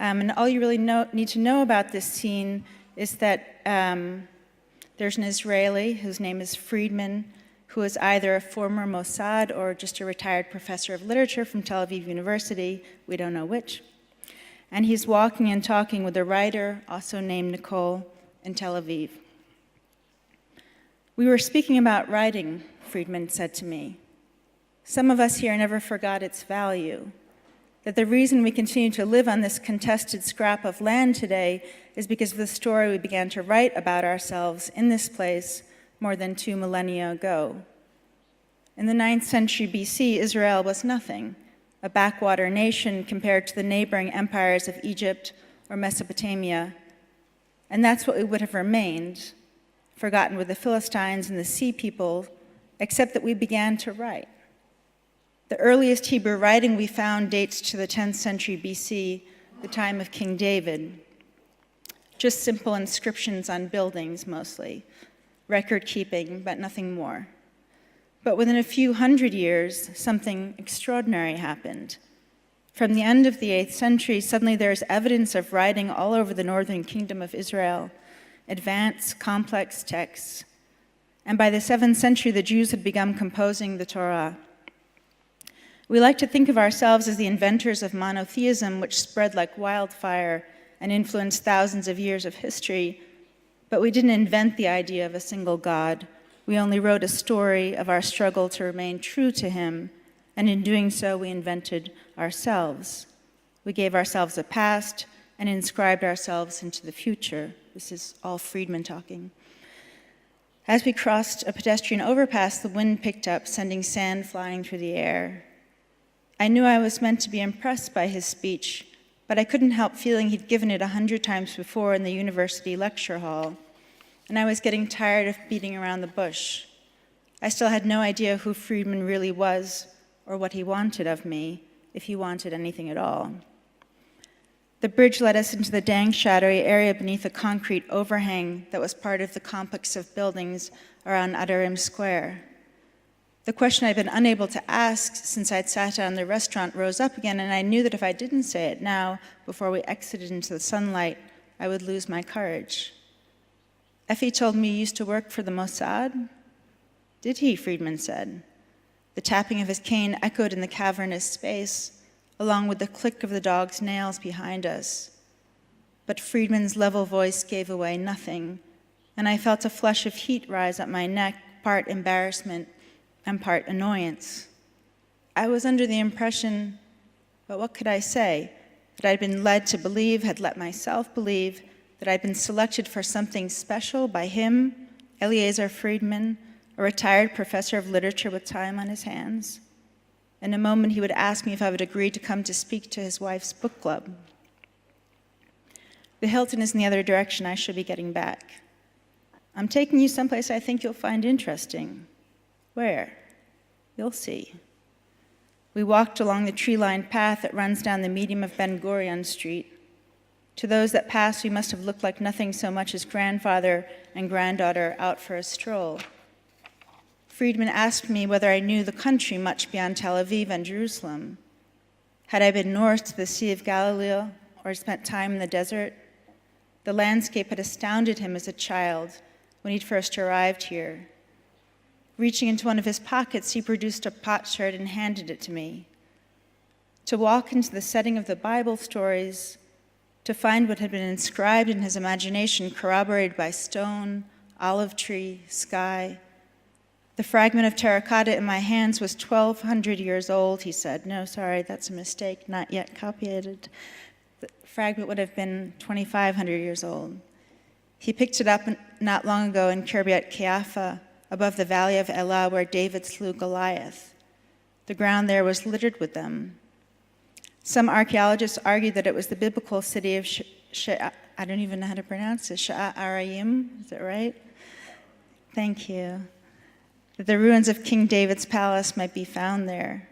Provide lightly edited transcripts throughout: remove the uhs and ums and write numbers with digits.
And all you really need to know about this scene is that there's an Israeli whose name is Friedman, who is either a former Mossad or just a retired professor of literature from Tel Aviv University, we don't know which. And he's walking and talking with a writer, also named Nicole, in Tel Aviv. We were speaking about writing, Friedman said to me. Some of us here never forgot its value, that the reason we continue to live on this contested scrap of land today is because of the story we began to write about ourselves in this place more than 2 millennia ago. In the 9th century BC, Israel was nothing, a backwater nation compared to the neighboring empires of Egypt or Mesopotamia. And that's what we would have remained, forgotten with the Philistines and the sea people, except that we began to write. The earliest Hebrew writing we found dates to the 10th century BC, the time of King David. Just simple inscriptions on buildings mostly, record keeping, but nothing more. But within a few hundred years, something extraordinary happened. From the end of the 8th century, suddenly there's evidence of writing all over the northern kingdom of Israel, advanced, complex texts. And by the 7th century, the Jews had begun composing the Torah. We like to think of ourselves as the inventors of monotheism, which spread like wildfire and influenced thousands of years of history, but we didn't invent the idea of a single God. We only wrote a story of our struggle to remain true to him, and in doing so, we invented ourselves. We gave ourselves a past and inscribed ourselves into the future. This is all Friedman talking. As we crossed a pedestrian overpass, the wind picked up, sending sand flying through the air. I knew I was meant to be impressed by his speech, but I couldn't help feeling he'd given it 100 times before in the university lecture hall, and I was getting tired of beating around the bush. I still had no idea who Friedman really was or what he wanted of me, if he wanted anything at all. The bridge led us into the dank, shadowy area beneath a concrete overhang that was part of the complex of buildings around Adarim Square. The question I'd been unable to ask since I'd sat down in the restaurant rose up again, and I knew that if I didn't say it now, before we exited into the sunlight, I would lose my courage. Effie told me you used to work for the Mossad? Did he? Friedman said. The tapping of his cane echoed in the cavernous space, along with the click of the dog's nails behind us. But Friedman's level voice gave away nothing, and I felt a flush of heat rise up my neck, part embarrassment and part annoyance. I was under the impression, but what could I say, that I'd been led to believe, had let myself believe, that I'd been selected for something special by him, Eliezer Friedman, a retired professor of literature with time on his hands. In a moment, he would ask me if I would agree to come to speak to his wife's book club. The Hilton is in the other direction. I should be getting back. I'm taking you someplace I think you'll find interesting. Where? You'll see. We walked along the tree-lined path that runs down the median of Ben Gurion Street. To those that passed, we must have looked like nothing so much as grandfather and granddaughter out for a stroll. Friedman asked me whether I knew the country much beyond Tel Aviv and Jerusalem. Had I been north to the Sea of Galilee or spent time in the desert? The landscape had astounded him as a child when he'd first arrived here. Reaching into one of his pockets, he produced a potsherd and handed it to me. To walk into the setting of the Bible stories, to find what had been inscribed in his imagination, corroborated by stone, olive tree, sky. The fragment of terracotta in my hands was 1,200 years old, he said. No, sorry, that's a mistake, not yet copiated. The fragment would have been 2,500 years old. He picked it up not long ago in Kiryat Keafa, above the valley of Elah, where David slew Goliath. The ground there was littered with them. Some archaeologists argue that it was the biblical city of I don't even know how to pronounce it, Sha'arayim, is that right? Thank you. That the ruins of King David's palace might be found there.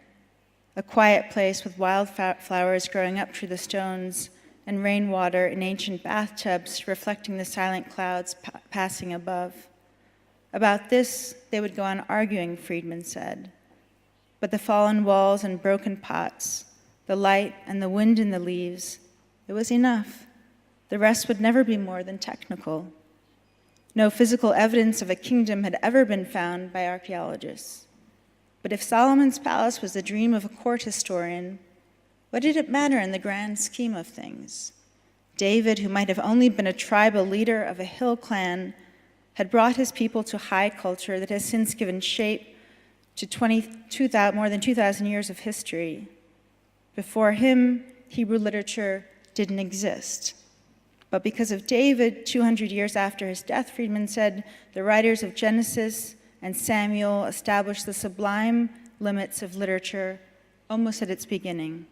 A quiet place with wildflowers growing up through the stones and rainwater in ancient bathtubs reflecting the silent clouds passing above. About this, they would go on arguing, Friedman said. But the fallen walls and broken pots, the light and the wind in the leaves, It was enough. The rest would never be more than technical. No physical evidence of a kingdom had ever been found by archaeologists. But if Solomon's palace was the dream of a court historian, what did it matter in the grand scheme of things? David, who might have only been a tribal leader of a hill clan, had brought his people to high culture that has since given shape to more than 2,000 years of history. Before him, Hebrew literature didn't exist. But because of David, 200 years after his death, Friedman said, the writers of Genesis and Samuel established the sublime limits of literature almost at its beginning.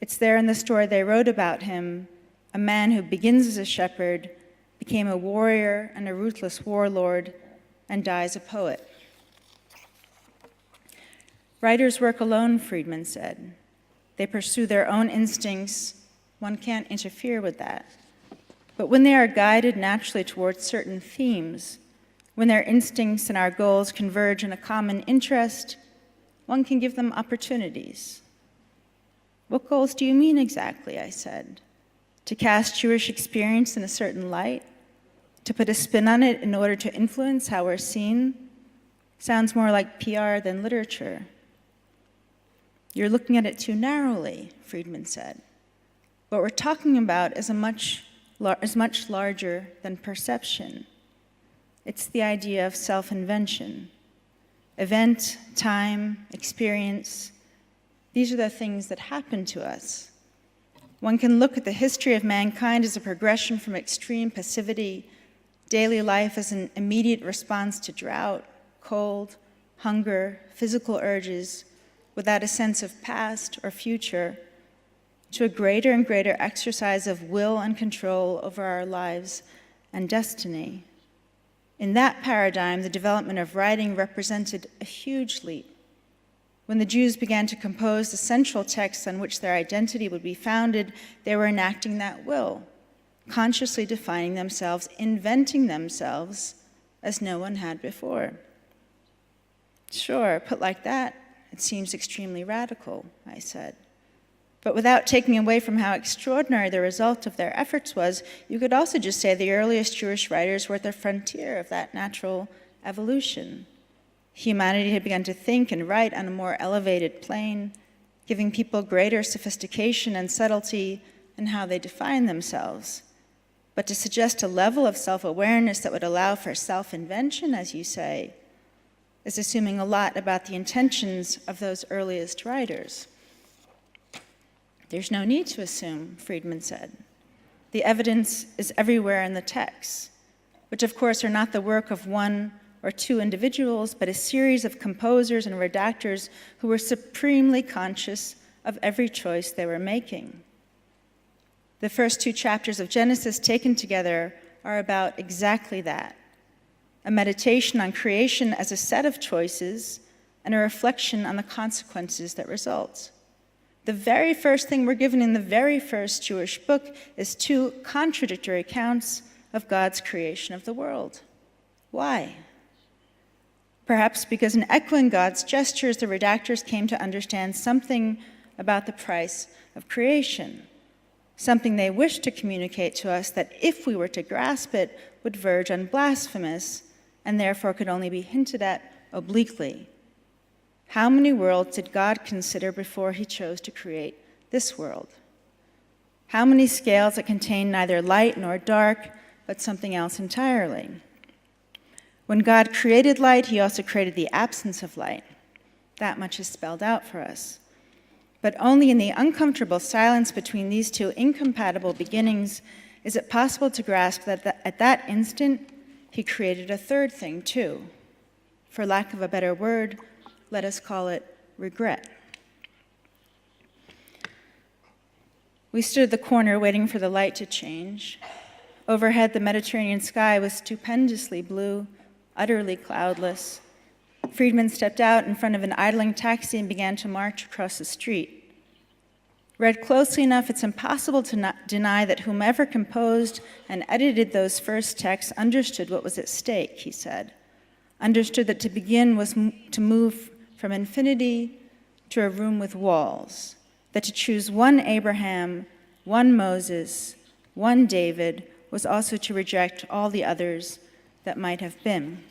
It's there in the story they wrote about him, a man who begins as a shepherd, became a warrior and a ruthless warlord, and dies a poet. Writers work alone, Friedman said. They pursue their own instincts. One can't interfere with that. But when they are guided naturally towards certain themes, when their instincts and our goals converge in a common interest, one can give them opportunities. What goals do you mean exactly? I said. To cast Jewish experience in a certain light? To put a spin on it in order to influence how we're seen? Sounds more like PR than literature. You're looking at it too narrowly, Friedman said. What we're talking about is much larger than perception. It's the idea of self-invention. Event, time, experience, these are the things that happen to us. One can look at the history of mankind as a progression from extreme passivity, daily life as an immediate response to drought, cold, hunger, physical urges, without a sense of past or future, to a greater and greater exercise of will and control over our lives and destiny. In that paradigm, the development of writing represented a huge leap. When the Jews began to compose the central texts on which their identity would be founded, they were enacting that will, consciously defining themselves, inventing themselves as no one had before. Sure, put like that, it seems extremely radical, I said. But without taking away from how extraordinary the result of their efforts was, you could also just say the earliest Jewish writers were at the frontier of that natural evolution. Humanity had begun to think and write on a more elevated plane, giving people greater sophistication and subtlety in how they define themselves. But to suggest a level of self-awareness that would allow for self-invention, as you say, is assuming a lot about the intentions of those earliest writers. There's no need to assume, Friedman said. The evidence is everywhere in the texts, which of course are not the work of one or two individuals, but a series of composers and redactors who were supremely conscious of every choice they were making. The first two chapters of Genesis taken together are about exactly that, a meditation on creation as a set of choices and a reflection on the consequences that result. The very first thing we're given in the very first Jewish book is two contradictory accounts of God's creation of the world. Why? Perhaps because in echoing God's gestures, the redactors came to understand something about the price of creation, something they wished to communicate to us that if we were to grasp it, would verge on blasphemous, and therefore could only be hinted at obliquely. How many worlds did God consider before he chose to create this world? How many scales that contain neither light nor dark, but something else entirely? When God created light, he also created the absence of light. That much is spelled out for us. But only in the uncomfortable silence between these two incompatible beginnings is it possible to grasp that at that instant, he created a third thing too. For lack of a better word, let us call it regret. We stood at the corner waiting for the light to change. Overhead, the Mediterranean sky was stupendously blue, utterly cloudless. Friedman stepped out in front of an idling taxi and began to march across the street. Read closely enough, it's impossible to not deny that whomever composed and edited those first texts understood what was at stake, he said. Understood that to begin was to move from infinity to a room with walls, that to choose one Abraham one Moses, one David, was also to reject all the others that might have been.